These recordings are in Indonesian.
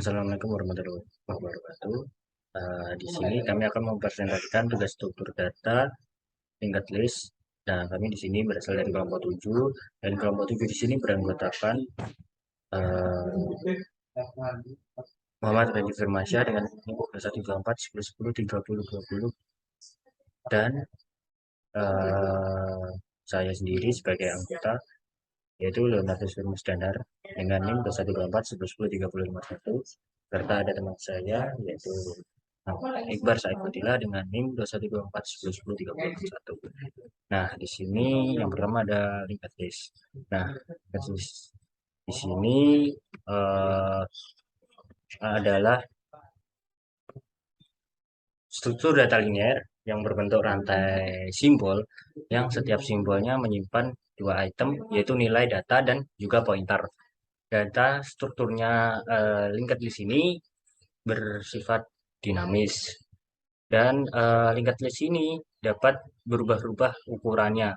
Assalamualaikum warahmatullahi wabarakatuh. Di sini kami akan mempresentasikan tugas struktur data tingkat list. Nah, kami di sini berasal dari kelompok 7 dan kelompok 7 di sini beranggotakan eh, Muhammad Randy Firmansyah dengan NIM 124 10 10 30 20 dan eh, saya sendiri sebagai anggota yaitu Leonardo Firmus Dandar dengan NIM 2124 11 10 30 51 serta ada teman saya yaitu Iqbar Saifudillah dengan NIM 2124 11 10 30 51. Nah, di sini yang pertama ada linked list. Nah, linked list di sini eh, adalah struktur data linear yang berbentuk rantai simbol yang setiap simbolnya menyimpan dua item yaitu nilai data dan juga pointer. Data strukturnya linked list ini bersifat dinamis dan linked list ini dapat berubah-ubah ukurannya.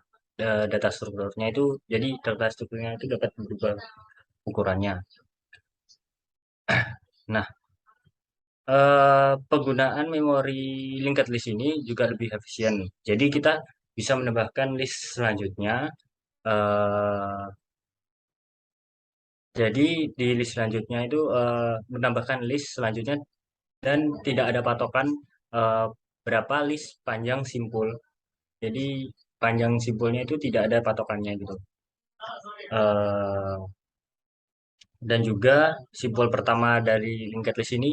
Data strukturnya itu jadi data strukturnya itu dapat berubah ukurannya. Nah, penggunaan memori linked list ini juga lebih efisien nih. Jadi kita bisa menambahkan list selanjutnya. eh, jadi di list selanjutnya itu menambahkan list selanjutnya dan tidak ada patokan eh, berapa list panjang simpul. Jadi panjang simpulnya itu tidak ada patokannya gitu. Eh, dan juga simpul pertama dari linked list ini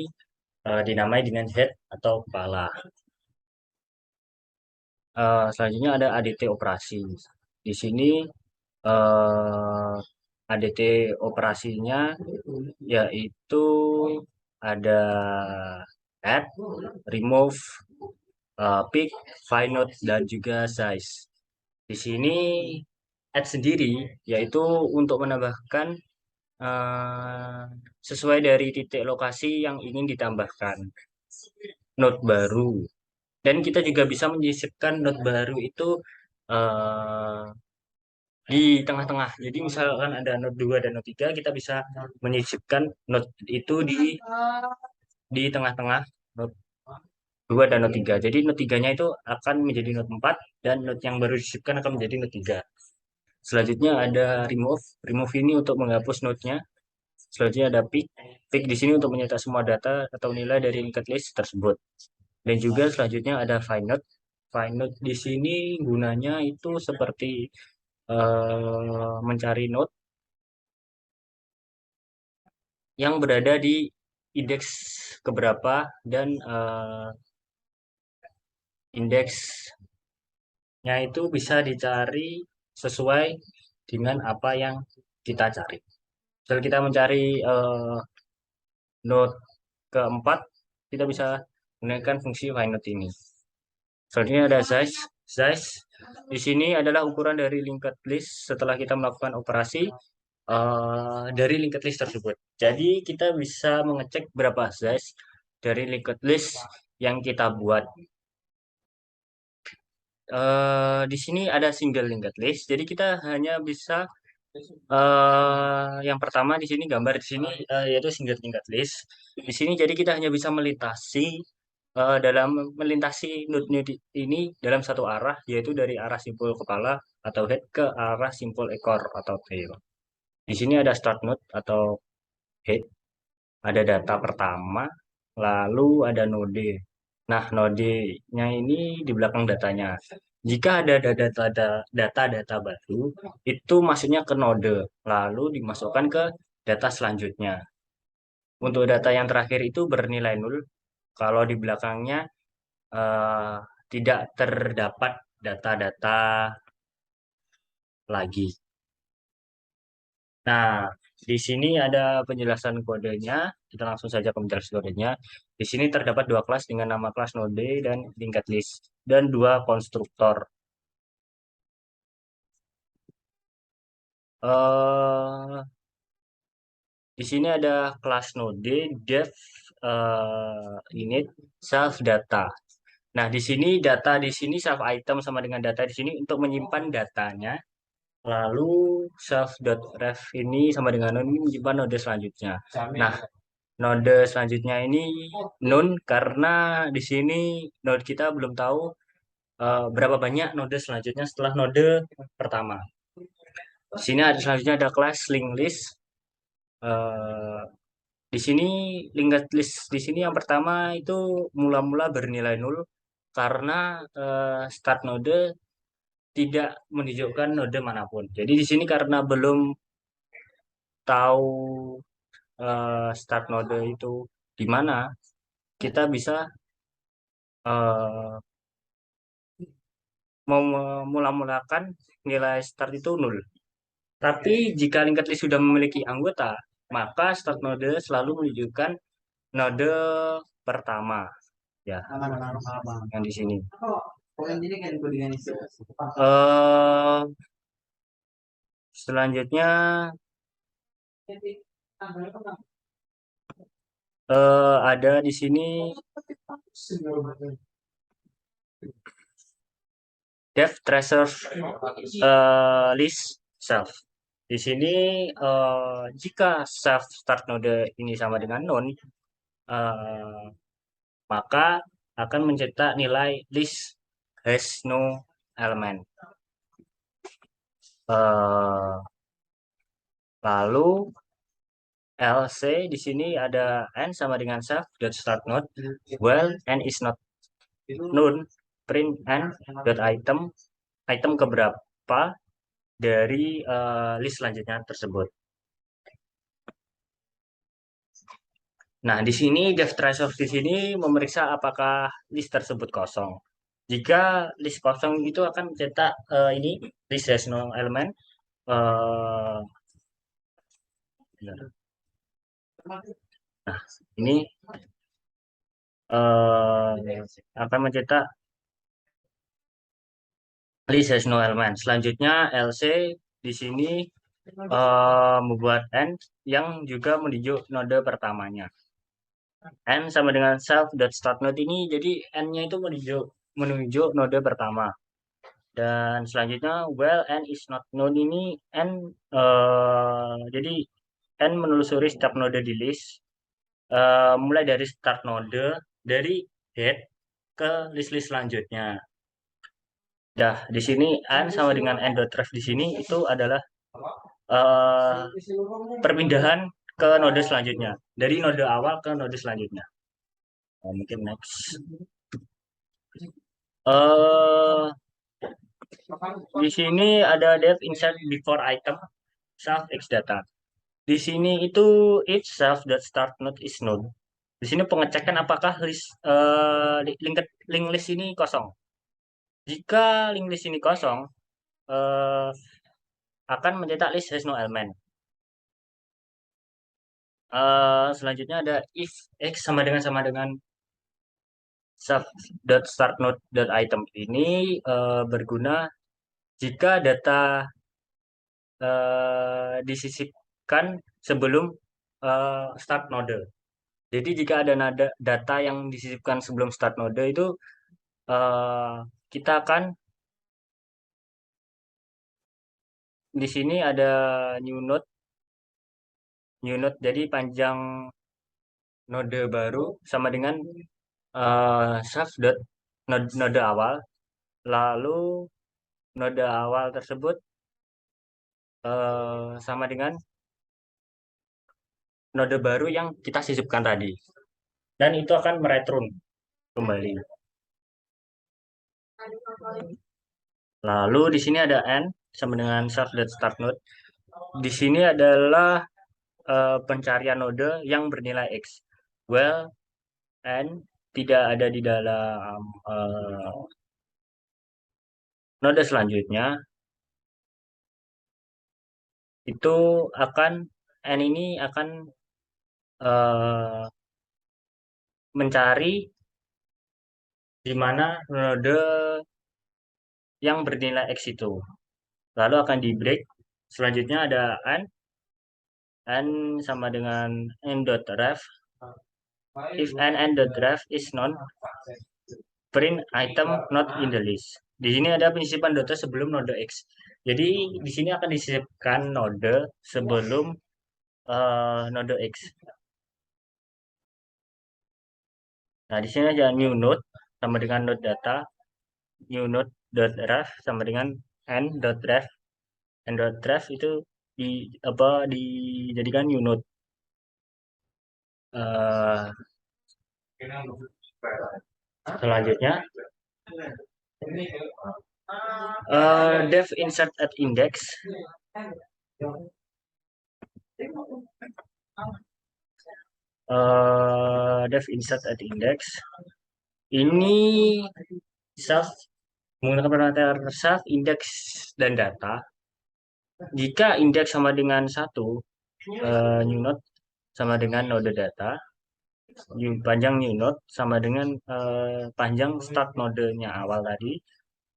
dinamai dengan head atau kepala. Selanjutnya ada ADT operasi. Di sini eh, ADT operasinya yaitu ada add, remove, pick, find note, dan juga size. Di sini add sendiri yaitu untuk menambahkan eh, sesuai dari titik lokasi yang ingin ditambahkan node baru. Dan kita juga bisa menyisipkan node baru itu eh, di tengah-tengah. Jadi misalkan ada node 2 dan node 3, kita bisa menyisipkan node itu di tengah-tengah node 2 dan node 3. Jadi node 3-nya itu akan menjadi node 4 dan node yang baru disisipkan akan menjadi node 3. Selanjutnya ada remove. Remove ini untuk menghapus node-nya. Selanjutnya ada pick. Pick di sini untuk mencetak semua data atau nilai dari linked list tersebut. Dan juga selanjutnya ada find node. Find node di sini gunanya itu seperti mencari node yang berada di indeks keberapa dan indeksnya itu bisa dicari sesuai dengan apa yang kita cari. Misal kita mencari node keempat, kita bisa menggunakan fungsi find node ini. Selanjutnya ada size. Size di sini adalah ukuran dari linked list setelah kita melakukan operasi dari linked list tersebut. Jadi kita bisa mengecek berapa size dari linked list yang kita buat. Di sini ada single linked list. Jadi kita hanya bisa yang pertama di sini gambar di sini yaitu single linked list. Di sini jadi kita hanya bisa dalam melintasi node-node ini dalam satu arah yaitu dari arah simpul kepala atau head ke arah simpul ekor atau tail. Di sini ada start node atau head, ada data pertama, lalu ada node. Nah, node-nya ini di belakang datanya. Jika ada data-data baru, itu masuknya ke node, lalu dimasukkan ke data selanjutnya. Untuk data yang terakhir itu bernilai nol, kalau di belakangnya eh, tidak terdapat data-data lagi. Nah, di sini ada penjelasan kodenya. Kita langsung saja ke penjelasan kodenya. Di sini terdapat dua kelas dengan nama kelas node dan linked list dan dua konstruktor. eh di sini ada kelas node dev init self data. Nah, di sini data di sini self item sama dengan data di sini untuk menyimpan datanya. Lalu self.ref ini sama dengan node ini menyimpan node selanjutnya. Nah, Node selanjutnya ini nun karena di sini node kita belum tahu berapa banyak node selanjutnya setelah node pertama. Di sini ada selanjutnya ada kelas linked list. Eh, di sini linked list di sini yang pertama itu mula-mula bernilai nol karena start node tidak menunjukkan node manapun. Jadi di sini karena belum tahu start node itu di mana, kita bisa eh, memula-mulakan nilai start itu nol. Tapi jika linked list sudah memiliki anggota, maka start node selalu menunjukkan node pertama. Ya, yang di sini. Eh, selanjutnya ada di sini dev tracer list self. Di sini jika self start node ini sama dengan none, eh, maka akan mencetak nilai list has no element. Eh, lalu LC di sini ada n sama dengan self dot start node, while n is not known, print n dot item keberapa dari list selanjutnya tersebut. Nah, di sini Dev Tracer di sini memeriksa apakah list tersebut kosong. Jika list kosong itu akan mencetak ini list has no element. eh, nah, ini akan mencetak list has no element. Selanjutnya LC di sini membuat n yang juga menunjuk node pertamanya. N sama dengan self dot start node ini, jadi n-nya itu menunjuk node pertama. Dan selanjutnya well n is not known ini n jadi n menelusuri setiap node di list mulai dari start node dari head ke list-list selanjutnya. Dah di sini n sama dengan n.ref di sini itu adalah eh, perpindahan ke node selanjutnya dari node awal ke node selanjutnya. Mungkin next. eh di sini ada dev insert before item self x data. Di sini itu if self dot start node is known. Di sini pengecekan apakah link list ini kosong. Jika link list ini kosong, eh, akan mencetak list has no element. Selanjutnya ada if x sama dengan self dot start node dot item ini berguna jika data disisipkan sebelum start node. Jadi jika ada data yang disisipkan sebelum start node itu eh, kita akan di sini ada new node jadi panjang node baru sama dengan self dot node awal. Lalu node awal tersebut sama dengan node baru yang kita sisipkan tadi. Dan itu akan mereturn kembali. Lalu di sini ada n sama dengan self dot start node. Di sini adalah pencarian node yang bernilai x. Well, n tidak ada di dalam node selanjutnya. Itu akan n ini akan eh, mencari di mana node yang bernilai x itu. Lalu akan di break. Selanjutnya ada n sama dengan n.ref. If n.ref is known, print item not in the list. Di sini ada penyisipan data sebelum node X. Jadi di sini akan disisipkan node sebelum node X. Nah, di sini ada new node sama dengan node data, new node.ref sama dengan n.ref. N.ref itu di apa dijadikan new node. Eh, Selanjutnya dev insert at index. Dev insert at index ini self menggunakan parameter self, index, dan data. Jika indeks sama dengan satu, new node sama dengan node data, panjang new node sama dengan panjang start nodenya awal tadi,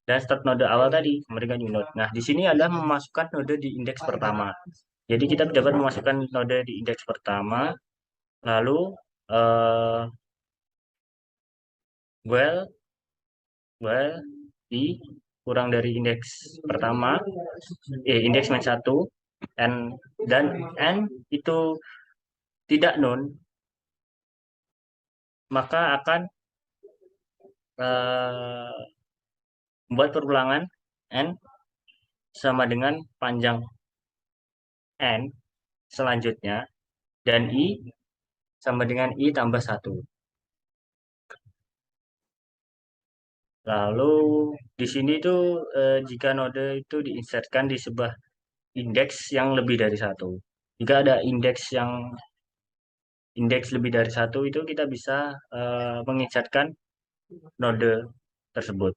dan start node awal tadi sama dengan new node. Nah, di sini adalah memasukkan node di indeks pertama. Jadi kita dapat memasukkan node di indeks pertama, lalu uh, well well di kurang dari indeks pertama, indeks min 1, n, dan n itu tidak known, maka akan membuat perulangan n sama dengan panjang n selanjutnya, dan i sama dengan i tambah 1. Lalu di sini tuh jika node itu diinsertkan di sebuah indeks yang lebih dari satu. Jika ada indeks lebih dari satu, itu kita bisa menginsertkan node tersebut.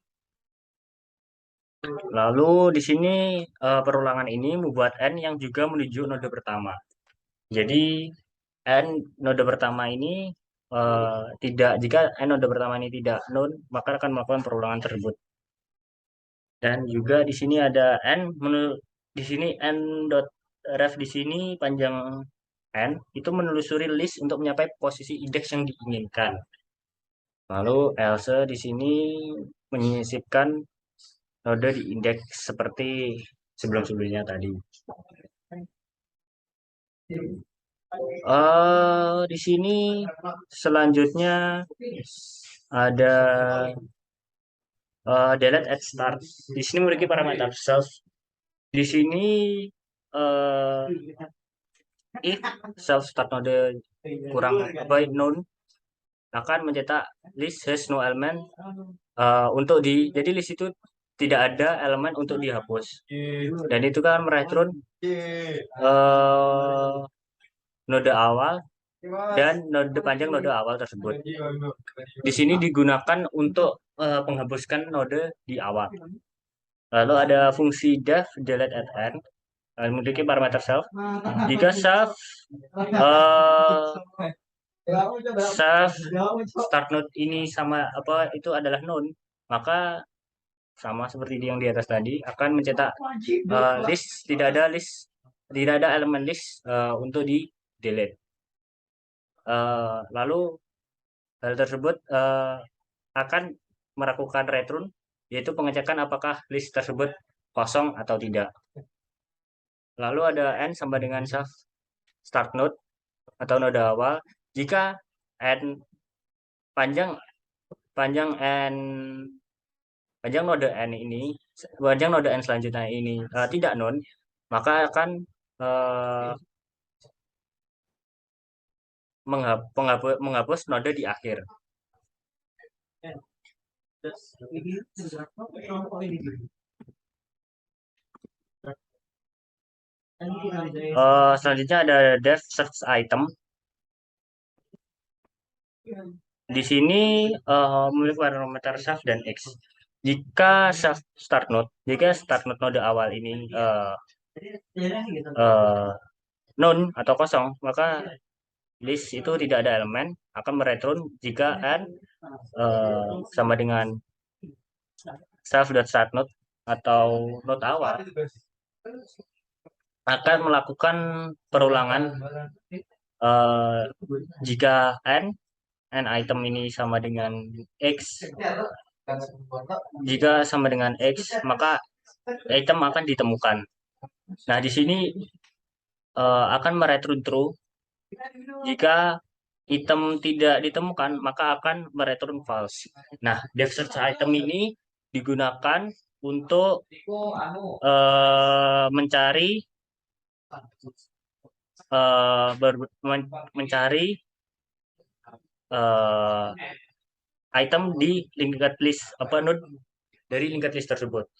Lalu di sini perulangan ini membuat n yang juga menuju node pertama. Jadi n node pertama ini tidak, jika n node pertama ini tidak known, maka akan melakukan perulangan tersebut. Dan juga di sini ada di sini n dot ref di sini panjang n itu menelusuri list untuk mencapai posisi indeks yang diinginkan. Lalu else di sini menyisipkan node di indeks seperti sebelum-sebelumnya tadi. Di sini selanjutnya ada delete at start. Di sini memiliki parameter self. Di sini uh, if self start node kurang known, akan mencetak list has no element untuk jadi list itu tidak ada elemen untuk dihapus, dan itu kan mereturn node awal dan node panjang node awal tersebut. Di sini digunakan untuk menghapuskan node di awal. Lalu ada fungsi def delete at end, memiliki parameter self. Jika self uh, self start node ini sama apa itu adalah known, maka sama seperti yang di atas tadi akan mencetak list, tidak ada elemen list untuk di delete. Lalu hal tersebut akan melakukan return, yaitu pengecekan apakah list tersebut kosong atau tidak. Lalu ada n sama dengan self start node atau node awal. Jika n panjang panjang n panjang node n ini panjang node n selanjutnya ini tidak known, maka akan uh, menghapus node di akhir. Selanjutnya ada dev search item. Di sini memiliki parameter self dan x. Jika self jika start node node awal ini known atau kosong, maka list itu tidak ada elemen, akan mereturn jika n sama dengan self.start node atau node awal akan melakukan perulangan jika n item ini sama dengan x. Jika sama dengan x, maka item akan ditemukan. Nah, di sini akan mereturn true jika item tidak ditemukan, maka akan mereturn false. Nah, depth search item ini digunakan untuk mencari mencari uh, item di linked list apa node dari linked list tersebut.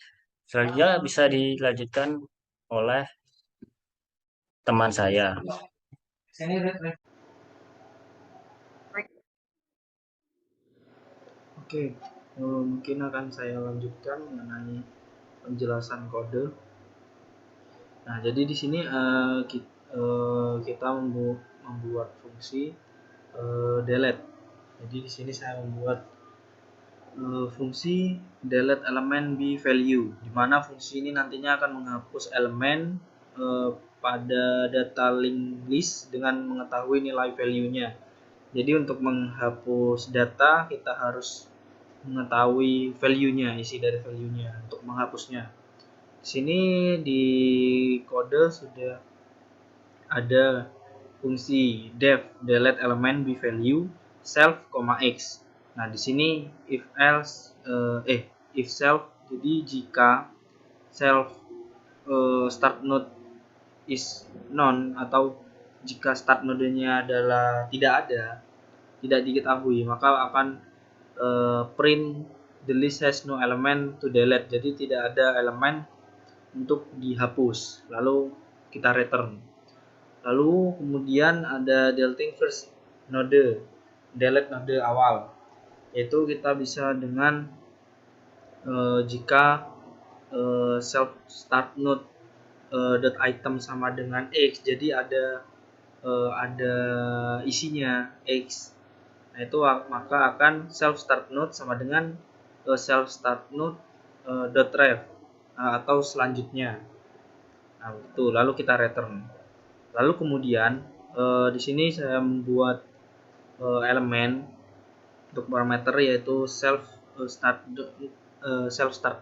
Selanjutnya bisa dilanjutkan oleh teman saya. Oke, mungkin akan saya lanjutkan mengenai penjelasan kode. Nah, jadi di sini kita membuat fungsi delete. Jadi di sini saya membuat fungsi delete elemen b value, di mana fungsi ini nantinya akan menghapus elemen pada data link list dengan mengetahui nilai value-nya. Jadi untuk menghapus data kita harus mengetahui value-nya, isi dari value-nya untuk menghapusnya. Di sini di kode sudah ada fungsi def delete element b value self, x. Nah, di sini if else if self, jadi jika self start node is none, atau jika start node-nya adalah tidak ada, tidak diketahui, maka akan print the list has no element to delete. Jadi tidak ada elemen untuk dihapus. Lalu kita return. Lalu kemudian ada deleting first node, delete node awal, yaitu kita bisa dengan jika self start node dot item sama dengan x, jadi ada isinya x. Nah, itu maka akan self start node sama dengan self start node dot ref atau selanjutnya. Nah, itu lalu kita return. Lalu kemudian di sini saya membuat elemen untuk parameter, yaitu self start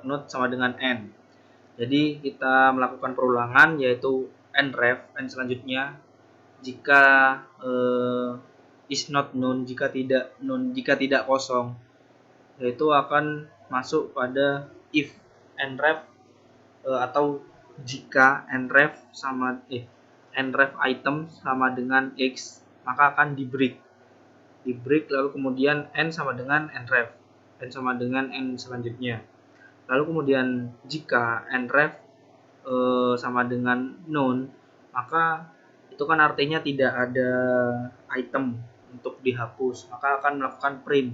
node sama dengan n. Jadi kita melakukan perulangan, yaitu nref, n selanjutnya jika is not known, jika tidak kosong, yaitu akan masuk pada if nref atau jika nref item sama dengan x, maka akan di break, lalu kemudian n sama dengan nref, n sama dengan n selanjutnya. Lalu kemudian jika nref sama dengan known, maka itu kan artinya tidak ada item untuk dihapus, maka akan melakukan print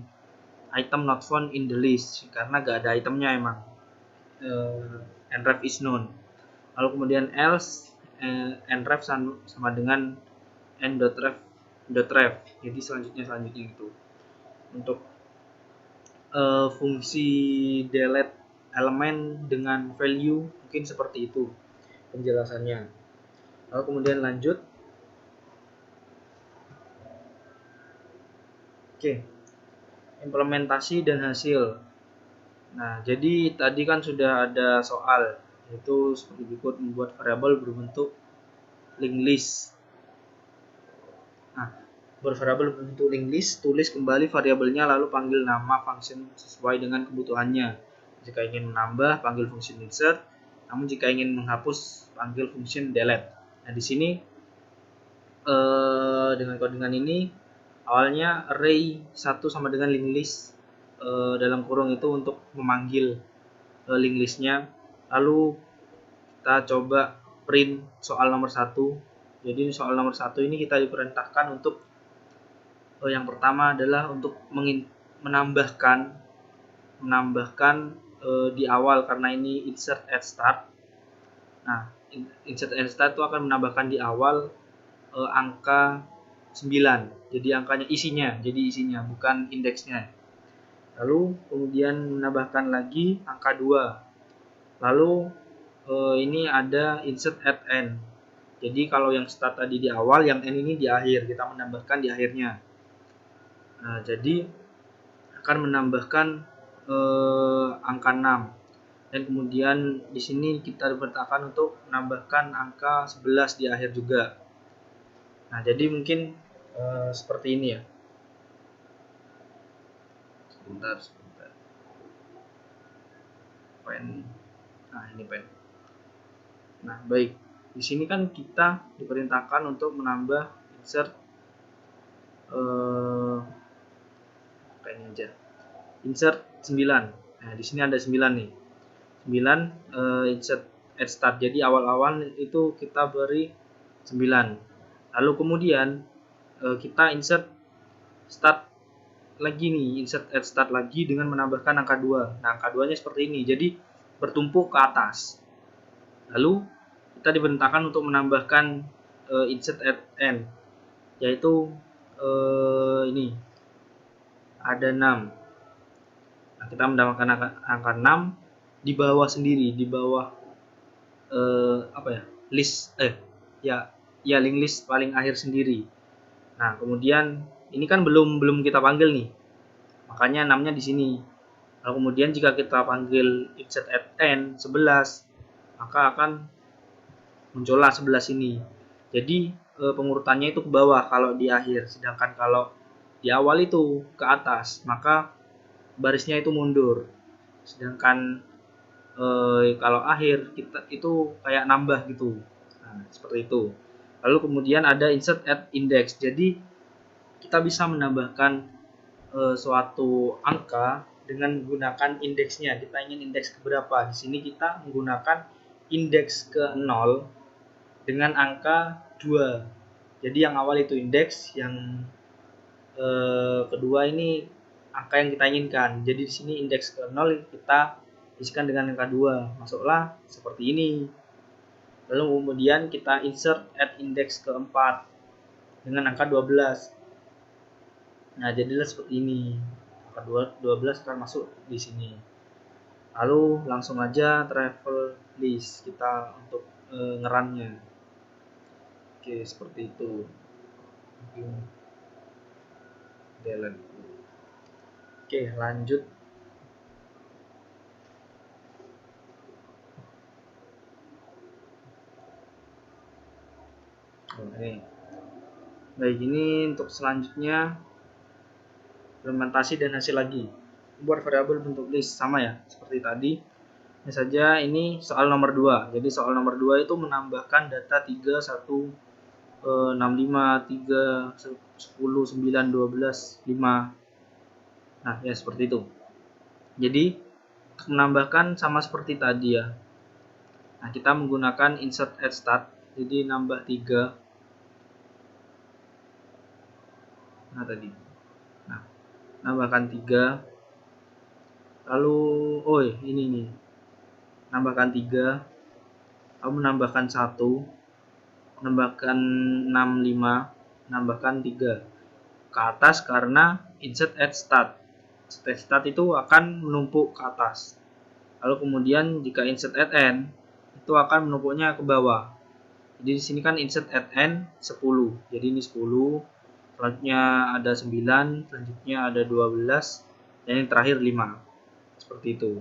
item not found in the list, karena gak ada itemnya emang. Nref is known. Lalu kemudian else nref sama dengan n.ref. Jadi selanjutnya gitu. Untuk fungsi delete elemen dengan value mungkin seperti itu penjelasannya. Lalu kemudian lanjut. Oke, implementasi dan hasil. Nah, jadi tadi kan sudah ada soal, yaitu seperti berikut: membuat variabel berbentuk linked list. Nah, variabel berbentuk linked list, tulis kembali variabelnya lalu panggil nama function sesuai dengan kebutuhannya. Jika ingin menambah, panggil function insert. Namun jika ingin menghapus, panggil function delete. Nah, di sini dengan codingan ini awalnya array 1 sama dengan linked list dalam kurung itu untuk memanggil linked listnya. Lalu kita coba print soal nomor 1. Jadi soal nomor 1 ini kita diperintahkan untuk yang pertama adalah untuk menambahkan di awal, karena ini insert at start. Nah, insert at start itu akan menambahkan di awal angka 9. Jadi angkanya isinya bukan indeksnya. Lalu kemudian menambahkan lagi angka 2. Lalu ini ada insert at n. Jadi kalau yang start tadi di awal, yang n ini di akhir, kita menambahkan di akhirnya. Nah, jadi akan menambahkan angka 6. Dan kemudian di sini kita diperintahkan untuk menambahkan angka 11 di akhir juga. Nah, jadi mungkin seperti ini ya. Sebentar. Pen. Nah, ini pen. Nah, baik. Di sini kan kita diperintahkan untuk menambah insert kayaknya aja. Insert 9. Nah, di sini ada 9 nih. 9 insert add start. Jadi awal-awal itu kita beri 9. Lalu kemudian kita insert start lagi nih, insert add start lagi dengan menambahkan angka 2. Nah, angka 2-nya seperti ini. Jadi bertumpuk ke atas. Lalu kita diperintahkan untuk menambahkan insert add n, yaitu ini ada 6. Nah, kita menambahkan angka 6 di bawah sendiri, di bawah list link list paling akhir sendiri. Nah, kemudian ini kan belum kita panggil nih, makanya 6-nya di sini. Lalu kemudian jika kita panggil insert add n 11, maka akan muncullah 11 ini. Jadi pengurutannya itu ke bawah kalau di akhir, sedangkan kalau di awal itu ke atas, maka barisnya itu mundur. Sedangkan kalau akhir kita itu kayak nambah gitu. Nah, seperti itu. Lalu kemudian ada insert add index. Jadi kita bisa menambahkan suatu angka dengan menggunakan indeksnya. Kita ingin indeks ke berapa? Di sini kita menggunakan indeks ke 0 dengan angka 2. Jadi yang awal itu indeks, yang kedua ini angka yang kita inginkan. Jadi di sini indeks ke 0 kita isikan dengan angka 2. Masuklah seperti ini. Lalu kemudian kita insert add index ke 4 dengan angka 12. Nah, jadilah seperti ini. Angka 12 akan masuk di sini. Lalu langsung aja travel list kita untuk ngerannya. Oke, seperti itu. Delete. Oke, lanjut. Oke. Baik, ini untuk selanjutnya implementasi dan hasil lagi. Buat variabel bentuk list sama ya, seperti tadi. Ini saja, ini soal nomor 2. Jadi soal nomor 2 itu menambahkan data 3, 1, 65, 3, 10, 9, 12, 5. Nah, ya seperti itu. Jadi menambahkan sama seperti tadi ya. Nah, kita menggunakan insert add start. Jadi nambah 3. Nah, tadi. Nah, nambahkan 3. Lalu ini nih. Nambahkan 3. Lalu menambahkan 1. Menambahkan 6, 5. Menambahkan 3 ke atas karena insert add start. Start itu akan menumpuk ke atas. Lalu kemudian jika insert add n itu akan menumpuknya ke bawah. Jadi di sini kan insert add n 10. Jadi ini 10, selanjutnya ada 9, selanjutnya ada 12, dan yang terakhir 5. Seperti itu.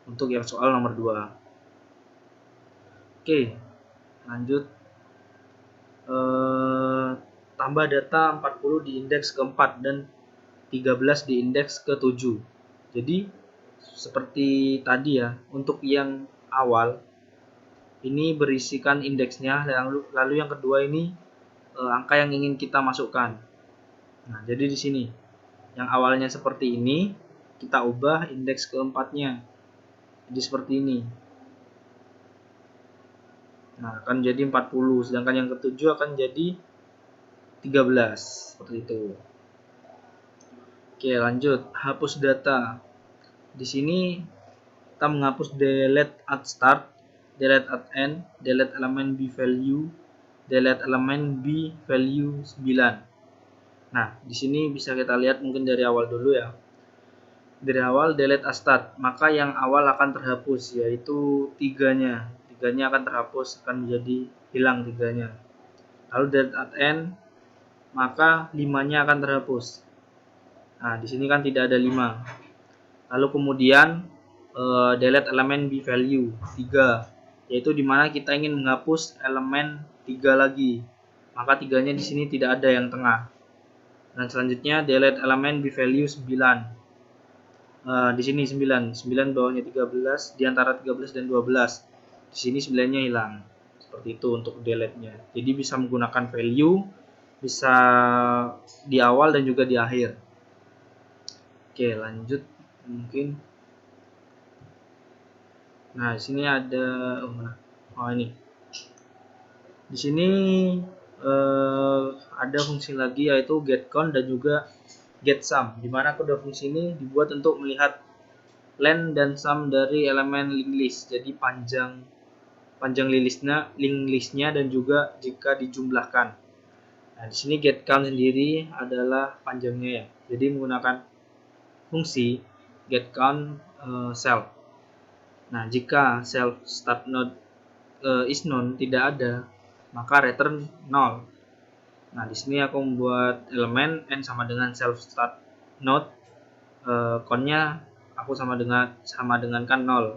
Untuk yang soal nomor 2. Oke, lanjut. Tambah data 40 di indeks ke-4 dan 13 di indeks ke-7. Jadi seperti tadi ya, untuk yang awal ini berisikan indeksnya, lalu yang kedua ini angka yang ingin kita masukkan. Nah, jadi di sini yang awalnya seperti ini kita ubah indeks ke-4-nya. Jadi seperti ini. Nah, akan jadi 40, sedangkan yang ke-7 akan jadi 13, seperti itu. Oke, lanjut. Hapus data. Di sini kita menghapus delete at start, delete at end, delete elemen b value, delete elemen b value 9. Nah, di sini bisa kita lihat mungkin dari awal dulu ya. Dari awal delete at start, maka yang awal akan terhapus, yaitu 3-nya. 3-nya akan terhapus, akan menjadi hilang 3-nya. Lalu delete at end, maka 5-nya akan terhapus. Nah, di sini kan tidak ada 5. Lalu kemudian delete elemen b value 3, yaitu dimana kita ingin menghapus elemen 3 lagi. Maka 3-nya di sini tidak ada yang tengah. Dan selanjutnya delete elemen b-value 9. Di sini 9 bawahnya 13, di antara 13 dan 12. Di sini 9-nya hilang. Seperti itu untuk delete-nya. Jadi bisa menggunakan value, bisa di awal dan juga di akhir. Oke, lanjut mungkin. Nah, di sini ada ini. Di sini ada fungsi lagi yaitu getCount dan juga getSum. Di mana kedua fungsi ini dibuat untuk melihat len dan sum dari elemen linked list. Jadi panjang link listnya dan juga jika dijumlahkan. Nah, di sini getCount sendiri adalah panjangnya ya. Jadi menggunakan fungsi getCount self. Nah, jika self start node is none tidak ada, maka return 0. Nah, di sini aku membuat elemen n sama dengan self start node, count-nya aku sama dengan kan 0.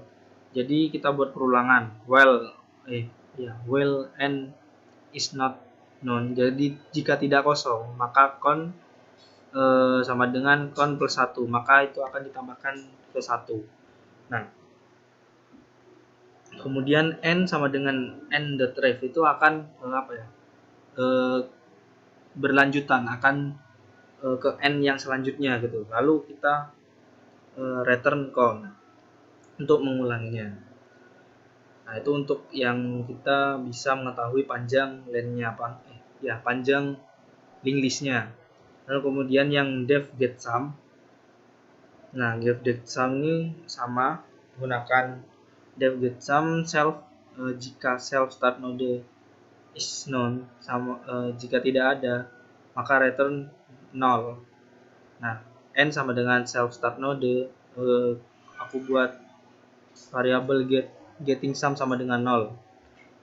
Jadi kita buat perulangan while n is not known. Jadi jika tidak kosong, maka count sama dengan count plus 1, maka itu akan ditambahkan ke 1. Nah, kemudian n sama dengan n.ref itu akan berlanjutan akan ke n yang selanjutnya gitu. Lalu kita return count untuk mengulanginya. Nah, itu untuk yang kita bisa mengetahui panjang len-nya panjang link list-nya. Lalu kemudian yang def get sum. Nah, def get sum ini sama menggunakan def get sum self jika self start node is known jika tidak ada maka return 0. Nah, n sama dengan self start node, aku buat variabel getting sum sama dengan 0.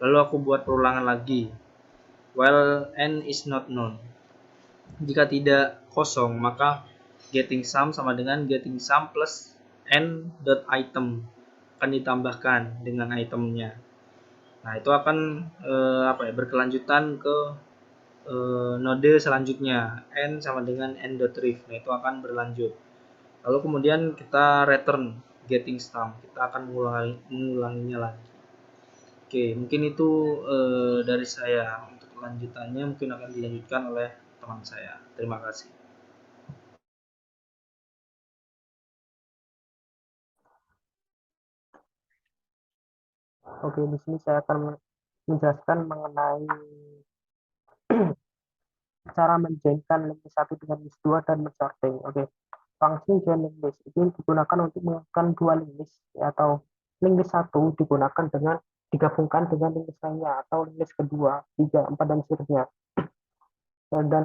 Lalu aku buat perulangan lagi while n is not known. Jika tidak kosong maka getting sum sama dengan getting sum plus n.item akan ditambahkan dengan itemnya. Nah, itu akan berkelanjutan ke node selanjutnya n sama dengan n.reef. Nah, itu akan berlanjut. Lalu kemudian kita return getting sum. Kita akan mengulanginya lagi. Oke, mungkin itu dari saya. Untuk kelanjutannya mungkin akan dilanjutkan oleh teman saya. Terima kasih. Oke, di sini saya akan menjelaskan mengenai cara menjoinkan link list 1 dengan list 2 dan mensorting. Oke, fungsi join link list ini digunakan untuk menggabungkan dua link list atau link list 1 digunakan dengan digabungkan dengan link list lainnya atau link list kedua, 3, 4 dan seterusnya. Dan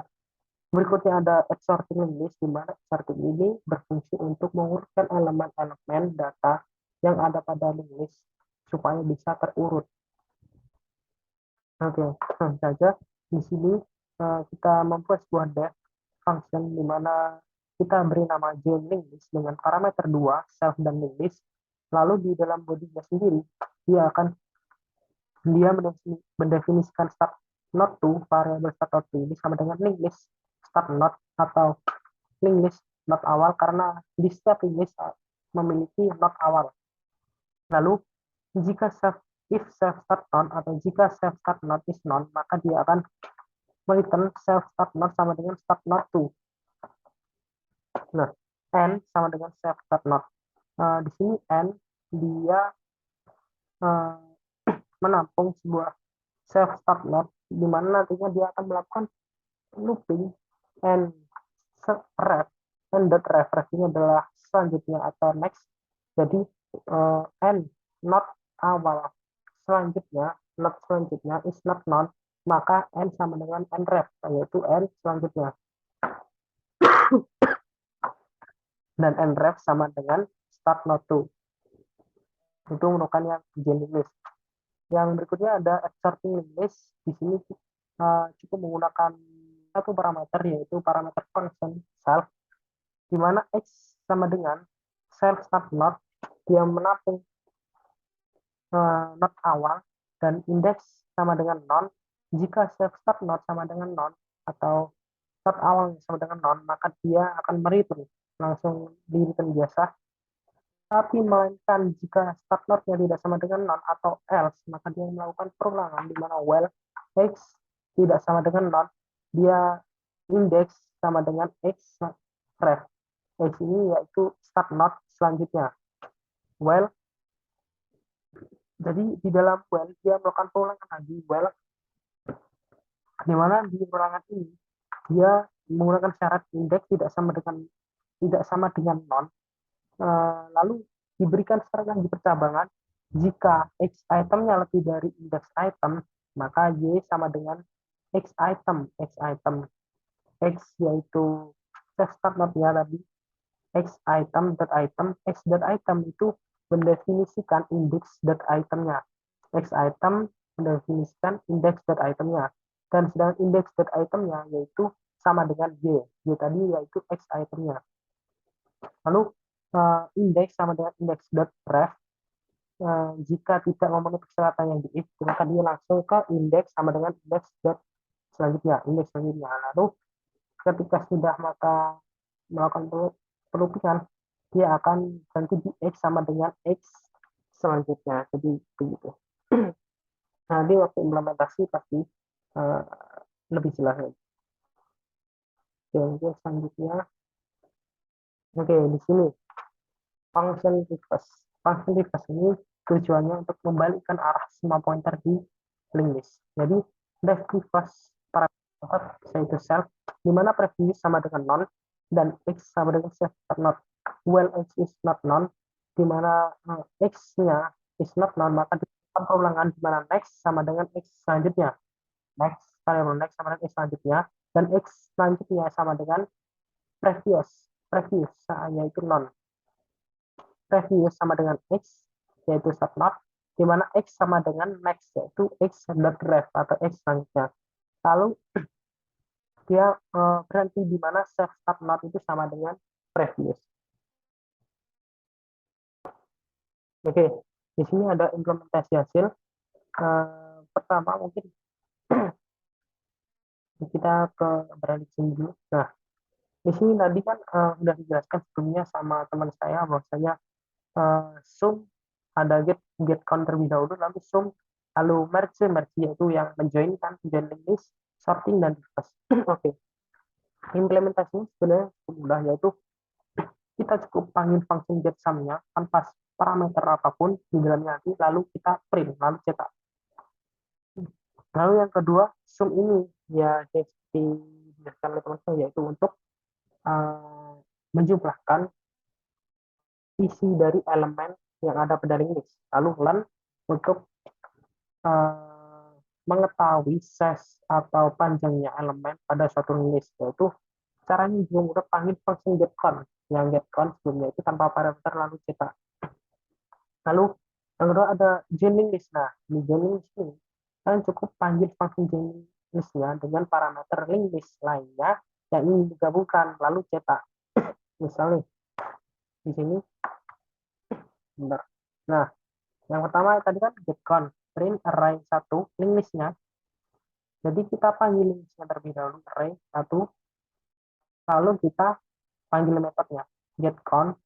berikutnya ada sorting link list, di mana sorting ini berfungsi untuk mengurutkan elemen-elemen data yang ada pada link list supaya bisa terurut. Oke, langsung saja di sini kita membuat sebuah def function di mana kita beri nama join link list dengan parameter 2 self dan link list. Lalu di dalam body-nya sendiri dia mendefinisikan start node to variable start node to ini sama dengan link list start node atau link list node awal karena di setiap link list memiliki node awal. Lalu jika if self start node atau jika self start node is none, maka dia akan return self start node sama dengan start node 2. Nah, n sama dengan self start node. Di sini n dia menampung sebuah self start node di mana nantinya dia akan melakukan looping and ref ref ini adalah selanjutnya atau next. Jadi n not awal selanjutnya is not none, maka n sama dengan n ref yaitu n selanjutnya. Dan n ref sama dengan start node 2. Itu merupakan yang join list. Yang berikutnya ada sorting list. Di sini cukup menggunakan satu parameter yaitu parameter function self, di mana x sama dengan self start node, dia menampung node awal dan index sama dengan none jika self start node sama dengan none atau start awalnya sama dengan non, maka dia akan mereturn langsung di return biasa. Tapi melainkan jika start node-nya tidak sama dengan non atau else, maka dia melakukan perulangan di mana while x tidak sama dengan non, dia index sama dengan x ref. X ini yaitu start node selanjutnya. While, jadi di dalam while dia melakukan perulangan lagi while, di mana di perulangan ini dia menggunakan syarat indeks tidak sama dengan non. Lalu diberikan syarat di percabangan, jika x itemnya lebih dari indeks item, maka y sama dengan x item. X yaitu start node-nya tadi, x item itu mendefinisikan indeks itemnya. X item mendefinisikan indeks itemnya. Dan sedangkan indeks itemnya yaitu sama dengan y tadi yaitu x itemnya. Lalu indeks sama dengan index.ref, jika tidak memenuhi persyaratan yang di if, maka dia langsung ke indeks sama dengan indeks selanjutnya. Lalu ketika sudah melakukan perupihan, dia akan ganti di x sama dengan x selanjutnya. Jadi begitu. Nanti waktu implementasi pasti lebih jelas. Oke, selanjutnya. Oke, di sini function reverse. Function reverse ini tujuannya untuk membalikkan arah semua pointer di linked list. Jadi def reverse para method yaitu self, di mana previous sama dengan non dan x sama dengan self not. While x is not non, di mana x-nya is not non, maka dilakukan perulangan di mana next sama dengan x selanjutnya. Next variable next sama dengan x selanjutnya, dan x selanjutnya sama dengan previous yaitu non. Previous sama dengan x yaitu start not, di mana x sama dengan next yaitu x.ref atau x selanjutnya. Lalu dia berhenti di mana self start not itu sama dengan previous. Oke, di sini ada implementasi hasil. Pertama mungkin kita beralih sini dulu. Nah, di sini tadi kan sudah dijelaskan sebelumnya sama teman saya bahwasanya sum ada get count terlebih dahulu, lalu sum, lalu merge yaitu yang menjoinkan join list, sorting dan reverse. Oke. Implementasinya sebenarnya cukup mudah, yaitu kita cukup panggil function get sum-nya tanpa parameter apapun di dalamnya nanti, lalu kita print, lalu cetak. Lalu yang kedua, sum ini ya seperti dijelaskan oleh teman saya, yaitu untuk menjumlahkan isi dari elemen yang ada pada list. Lalu learn untuk mengetahui size atau panjangnya elemen pada suatu list, yaitu caranya juga mudah, panggil function getCount. Yang getCount sebelumnya itu tanpa parameter lalu cetak. Lalu yang kedua ada joining list. Nah, di joining list ini kalian cukup panggil function joining listnya dengan parameter link list lainnya yang ingin digabungkan lalu cetak. Misalnya di sini, bentar. Nah, yang pertama tadi kan getCount, print array 1 link listnya. Jadi kita panggil link listnya terlebih dahulu, array 1, lalu kita panggil metodenya getCount.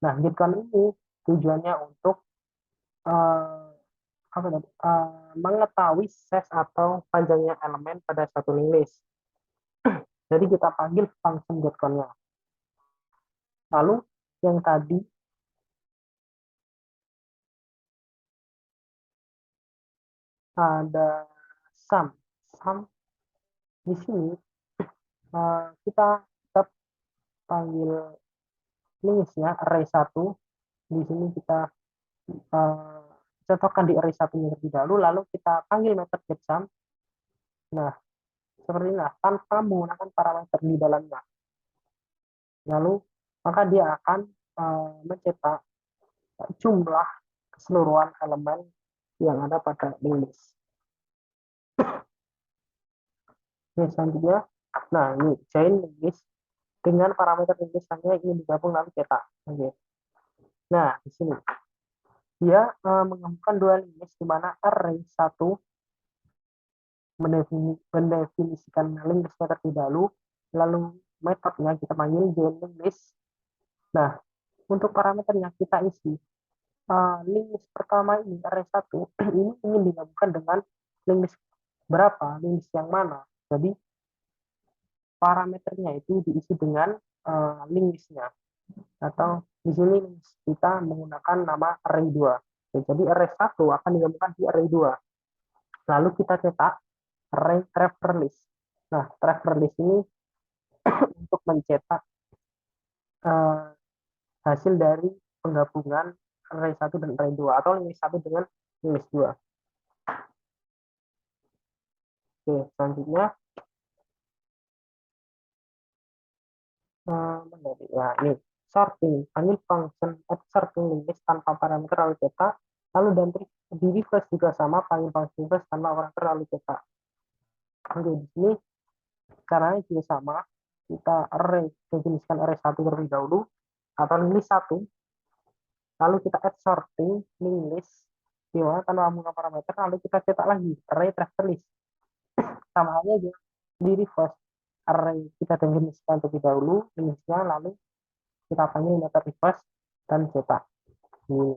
Nah, getCount ini tujuannya untuk mengetahui size atau panjangnya elemen pada satu link list. Jadi kita panggil function getCount-nya. Lalu yang tadi ada sum. Di sini kita tetap panggil listnya array 1. Di sini kita cocokkan di array 1-nya terlebih dahulu, lalu kita panggil method getSum. Nah, seperti ini, tanpa menggunakan parameter di dalamnya. Lalu maka dia akan mencetak jumlah keseluruhan elemen yang ada pada link list. Ini selanjutnya, nah ini join link list dengan parameter link list-nya ingin digabung lalu cetak. Oke. Nah di sini dia menggabungkan dua link list, di mana array 1 mendefinisikan link listnya terlebih dahulu, lalu metodenya kita panggil join link list. Nah, untuk parameternya kita isi link list pertama ini array 1 ini ingin digabungkan dengan link list berapa, link list yang mana. Jadi parameternya itu diisi dengan link listnya, atau di sini kita menggunakan nama array 2. Jadi array 1 akan digabungkan di array 2. Lalu kita cetak array traver list. Nah, traver list ini untuk mencetak hasil dari penggabungan array 1 dan array 2, atau link 1 dengan link 2. Oke, selanjutnya ya ini sorting, panggil function add sorting list tanpa parameter lalu cetak, lalu dan di reverse juga sama, panggil function reverse tanpa parameter lalu cetak. Oke, di sini caranya juga sama, kita array jeniskan array 1 terlebih dahulu atau list 1, lalu kita add sorting link list di mana tanpa menggunakan parameter, lalu kita cetak lagi array traver list. Sama halnya juga di reverse, array kita definisikan terlebih dahulu listnya, lalu kita panggil metode reverse dan cetak. Ini.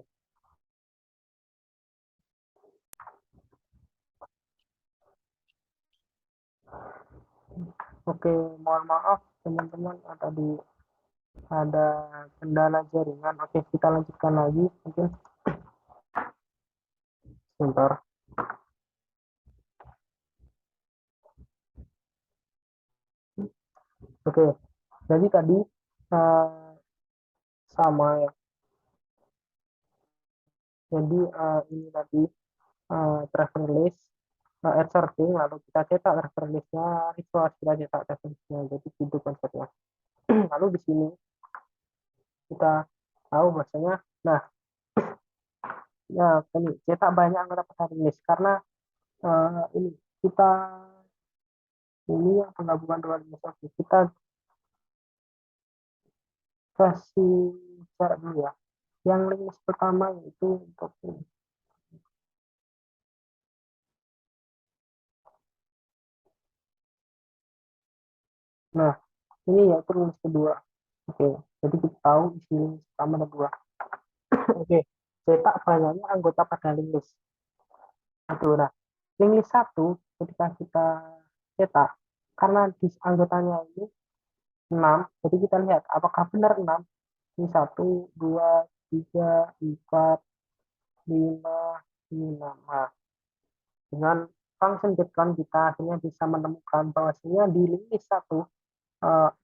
Oke, mohon maaf teman-teman, ada kendala jaringan. Oke, kita lanjutkan lagi mungkin sebentar. Oke, jadi tadi sama ya. Jadi ini tadi traver list add sorting, lalu kita cetak traver listnya, resource kita cetak traver listnya. Jadi itu konsepnya. Lalu di sini kita tahu bahwasanya, nah ya ini cetak banyak anggota traver list karena ini kita ini yang penggabungan dua list. Kita kasih cara dulu ya. Yang list pertama itu untuk ini. Nah, ini yaitu list kedua. Oke, jadi kita tahu isi list pertama dan dua. Oke, cetak banyaknya anggota pada link list. Nah, link list 1 ketika kita cetak, karena di anggotanya ini 6, jadi kita lihat apakah benar 6. Ini 1, 2, 3, 4, 5, 6. Nah, dengan function getCount kita akhirnya bisa menemukan bahwasanya di link list 1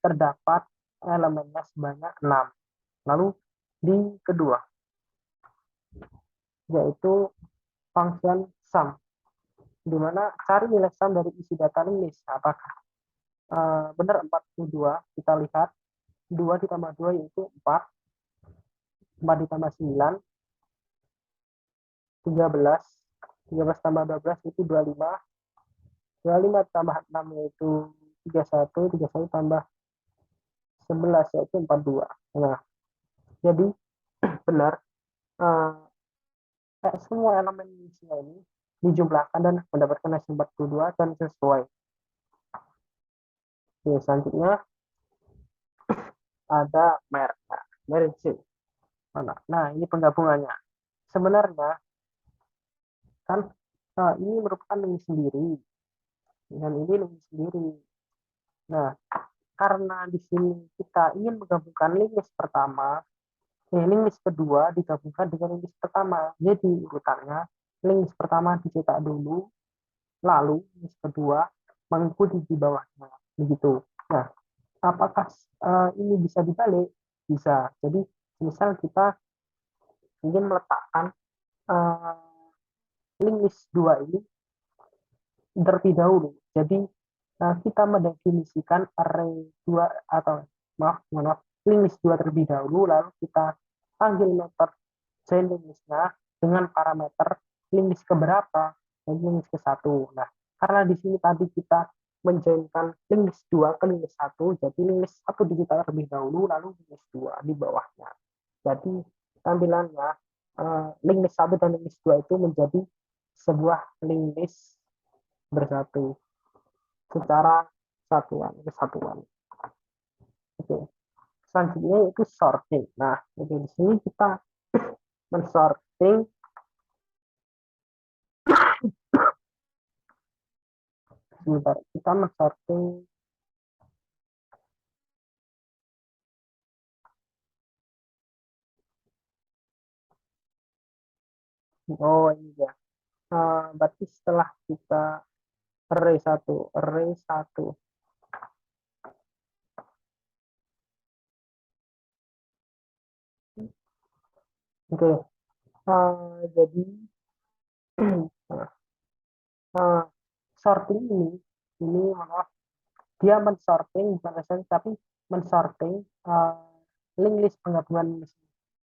terdapat elemennya sebanyak 6. Lalu di kedua, yaitu function sum, di mana cari nilai sum dari isi data list. Apakah benar 42? Kita lihat 2 ditambah 2 yaitu 4, 4 ditambah 9 13, 13 tambah 12 itu 25, 25 tambah 6 yaitu 31, 31 tambah 11 yaitu 42. Nah, jadi benar semua elemen isinya ini dijumlahkan dan mendapatkan hasil 42 dan sesuai. Oke, selanjutnya ada merge. Nah, ini penggabungannya. Sebenarnya kan ini merupakan link sendiri dan ini link sendiri. Nah, karena di sini kita ingin menggabungkan link list pertama, link list kedua digabungkan dengan link list pertama. Jadi urutannya link list pertama dicetak dulu, lalu link list kedua mengikuti di bawahnya. Begitu. Nah, apakah ini bisa dibalik? Bisa. Jadi misal kita ingin meletakkan link list 2 ini terlebih dahulu. Jadi kita mendefinisikan array 2 atau maaf, link list 2 terlebih dahulu, lalu kita panggil metode join link listnya dengan parameter link list keberapa, link list ke-1. Nah, karena di sini tadi kita menjoinkan link list 2 ke link list 1, jadi link list 1 digital terlebih dahulu, lalu link list 2 di bawahnya. Jadi tampilannya link list 1 dan link list 2 itu menjadi sebuah link list bersatu secara kesatuan. Oke. Selanjutnya yaitu sorting. Nah, jadi di sini kita mensorting, sebentar, kita mensorting. Oh iya. Berarti setelah kita array satu. Oke. Jadi uh, sorting ini maaf, dia mensorting bukan referensi tapi mensorting link list penggabungan list.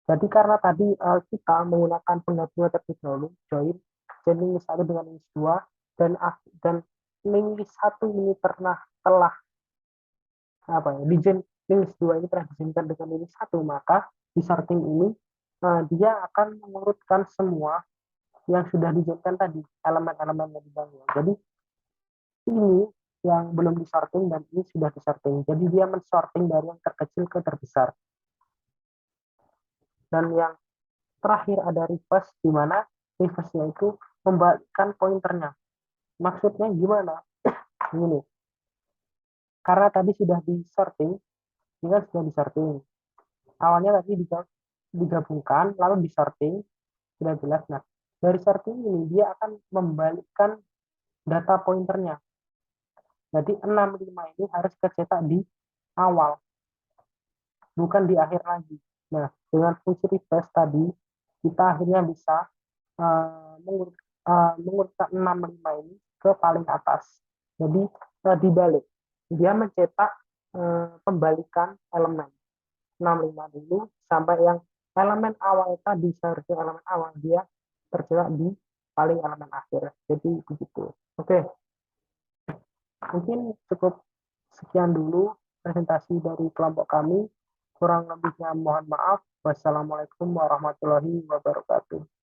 Jadi karena tadi kita menggunakan penggabungan terlebih dahulu, join link list 1 dengan link list 2, dan link list 1 ini telah apa ya, link list 2 ini telah dijoinkan dengan link list 1, maka di sorting ini dia akan mengurutkan semua yang sudah dijoinkan tadi, elemen-elemen yang di bawah. Jadi ini yang belum disorting dan ini sudah disorting. Jadi dia mensorting dari yang terkecil ke terbesar. Dan yang terakhir ada reverse, di mana reverse-nya itu membalikkan pointernya. Maksudnya gimana? Ini, karena tadi sudah disorting, ini kan sudah disorting. Awalnya tadi digabungkan, lalu disorting, sudah jelas. Nah, dari sorting ini dia akan membalikkan data pointernya. Jadi 65 ini harus tercetak di awal, bukan di akhir lagi. Nah, dengan fungsi reverse tadi, kita akhirnya bisa mengurutkan 65 ini ke paling atas. Jadi dibalik, dia mencetak pembalikan elemen 65 dulu sampai yang elemen awal tadi, seharusnya elemen awal dia tercetak di paling elemen akhir. Jadi begitu. Oke, mungkin cukup sekian dulu presentasi dari kelompok kami. Kurang lebihnya mohon maaf. Wassalamualaikum warahmatullahi wabarakatuh.